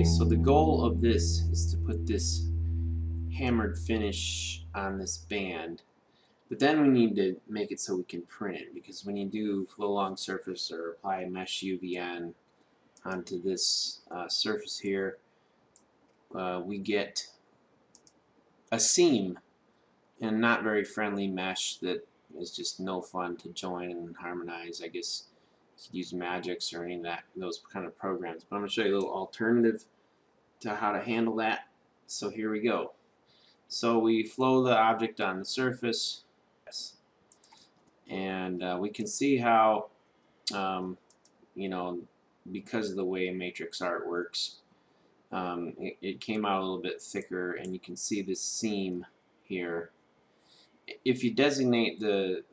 Okay, so the goal of this is to put this hammered finish on this band, but then we need to make it so we can print it, because when you do flow along surface or apply a mesh UVN onto this surface here, we get a seam and not very friendly mesh that is just no fun to join and harmonize. I guess you could use Magix or any of those kind of programs, but I'm going to show you a little alternative to how to handle that. So here we go. So we flow the object on the surface, and we can see how you know, because of the way matrix art works, it came out a little bit thicker, and you can see this seam here. If you designate the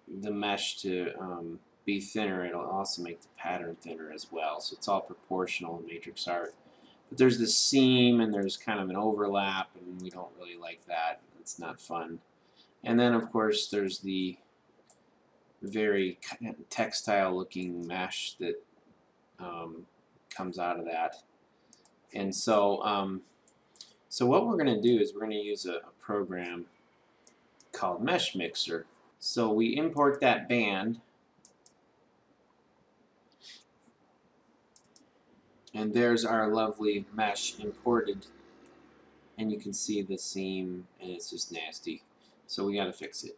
mesh to be thinner, it'll also make the pattern thinner as well. So it's all proportional in matrix art. But there's this seam, and there's kind of an overlap, and we don't really like that. It's not fun. And then, of course, there's the very textile-looking mesh that comes out of that. And so, so what we're going to do is we're going to use a program called MeshMixer. So we import that band, and there's our lovely mesh imported, and you can see the seam, and it's just nasty. So we got to fix it.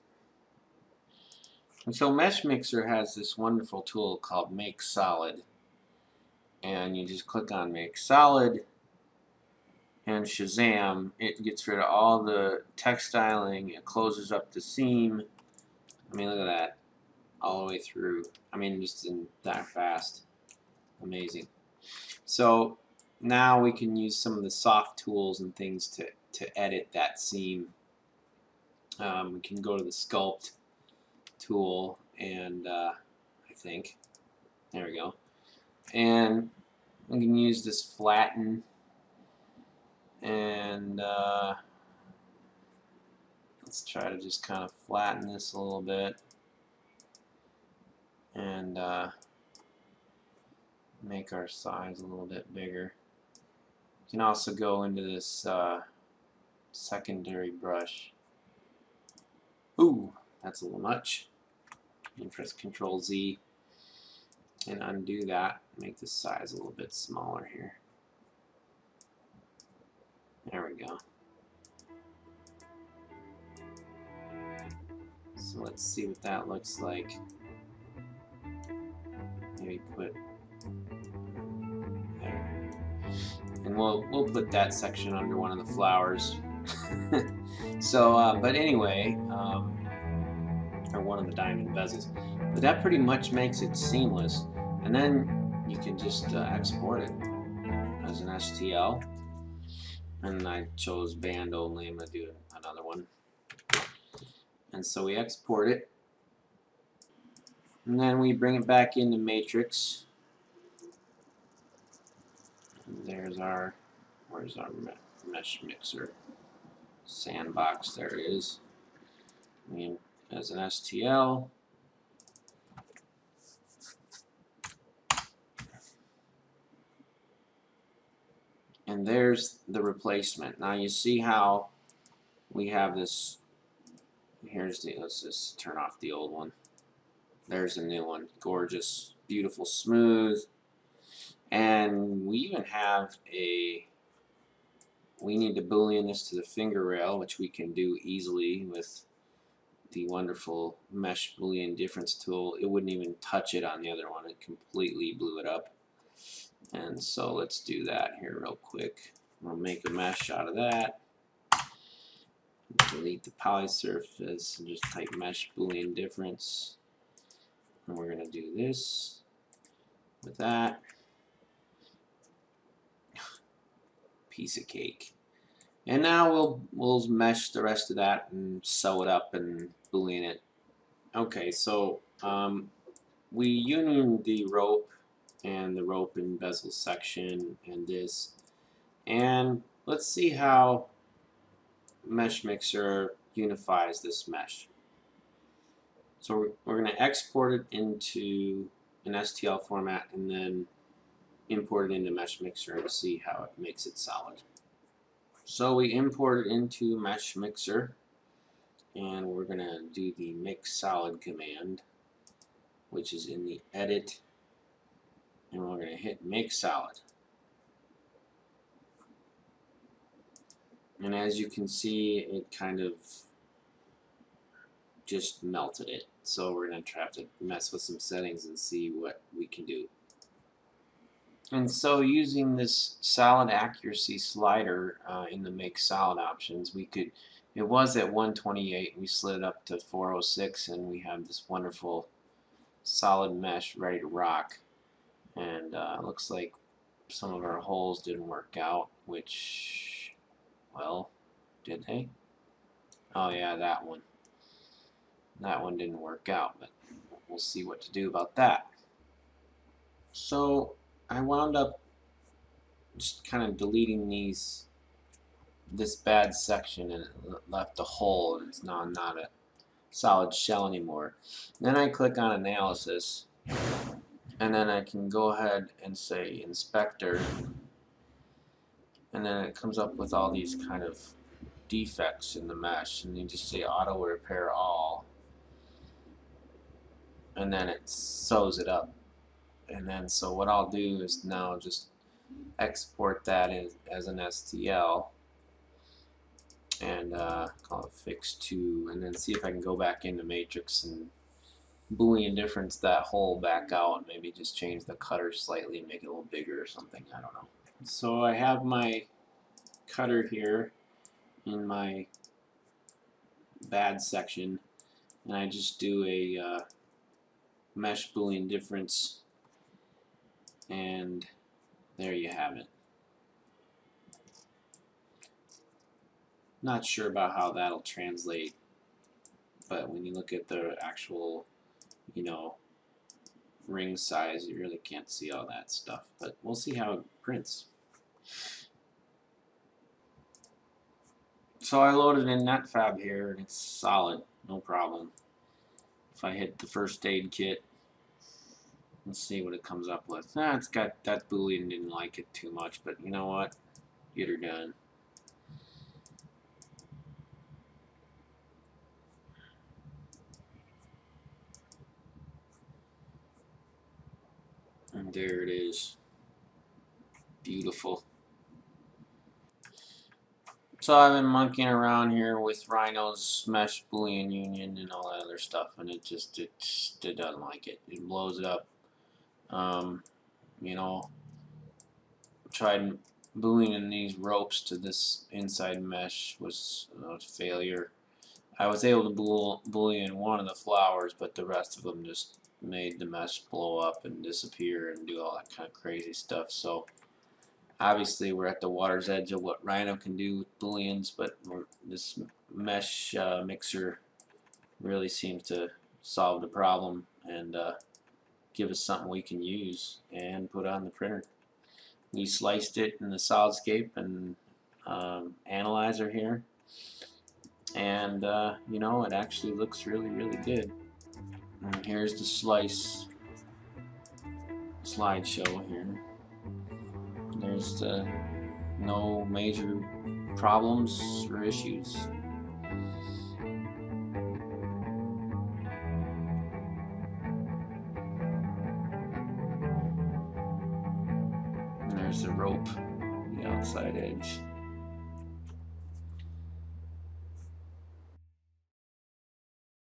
And so MeshMixer has this wonderful tool called Make Solid, and you just click on Make Solid, and Shazam, it gets rid of all the textiling. It closes up the seam. I mean, look at that, all the way through. I mean, just in that fast. Amazing. So now we can use some of the soft tools and things to edit that seam. We can go to the sculpt tool, and I think, there we go. And we can use this flatten, and let's try to just kind of flatten this a little bit, and make our size a little bit bigger. You can also go into this secondary brush. Ooh, that's a little much. You can press Control Z and undo that. Make the size a little bit smaller here. There we go. So let's see what that looks like. Maybe put there, and we'll put that section under one of the flowers. So, but anyway, or one of the diamond bezels. But that pretty much makes it seamless, and then you can just export it as an STL. And I chose band only. I'm going to do another one. And so we export it, and then we bring it back into Matrix. And there's our, where's our MeshMixer sandbox? There it is. As an STL. And there's the replacement. Now you see how we have this. Here's the, let's just turn off the old one. There's a new one. Gorgeous, beautiful, smooth. And we even have we need to Boolean this to the finger rail, which we can do easily with the wonderful Mesh Boolean Difference tool. It wouldn't even touch it on the other one. It completely blew it up. And so let's do that here real quick. We'll make a mesh out of that. Delete the polysurface and just type Mesh Boolean Difference. And we're going to do this with that. Piece of cake. And now we'll mesh the rest of that and sew it up and Boolean it. Okay, so we union the rope and the rope and bezel section and this, and let's see how MeshMixer unifies this mesh. So we're going to export it into an STL format, and then import it into MeshMixer and see how it makes it solid. So we import it into MeshMixer, and we're going to do the mix solid command, which is in the edit, and we're going to hit make solid. And as you can see, it kind of just melted it. So we're going to have to mess with some settings and see what we can do. And so using this solid accuracy slider in the make solid options, we could, it was at 128, we slid it up to 406, and we have this wonderful solid mesh ready to rock. And looks like some of our holes didn't work out, which, well, did they? Oh yeah, that one. That one didn't work out, but we'll see what to do about that. So I wound up just kind of deleting this bad section, and it left a hole, and it's now not a solid shell anymore. Then I click on analysis, and then I can go ahead and say inspector, and then it comes up with all these kind of defects in the mesh, and you just say auto repair all, and then it sews it up. And then so what I'll do is now just export that as an STL and call it fix2, and then see if I can go back into matrix and Boolean difference that hole back out, and maybe just change the cutter slightly and make it a little bigger or something. I don't know. So I have my cutter here in my bad section, and I just do a mesh Boolean difference, and there you have it. Not sure about how that'll translate, but when you look at the actual, you know, ring size, you really can't see all that stuff, but we'll see how it prints. So I loaded in NetFab here, and it's solid, no problem. If I hit the first aid kit, let's see what it comes up with. It's got that Boolean, didn't like it too much, but you know what? Get her done. And there it is. Beautiful. So I've been monkeying around here with Rhino's Mesh Boolean Union and all that other stuff, and it doesn't like it. It blows it up. You know, tried Booleaning these ropes to this inside mesh was a failure. I was able to Boolean one of the flowers, but the rest of them just made the mesh blow up and disappear and do all that kind of crazy stuff. So obviously we're at the water's edge of what Rhino can do with Booleans, but this mesh mixer really seems to solve the problem and give us something we can use and put on the printer. We sliced it in the SolidScape and analyzer here, and you know, it actually looks really, really good. And here's the slideshow here. There's no major problems or issues. And there's the rope, the outside edge.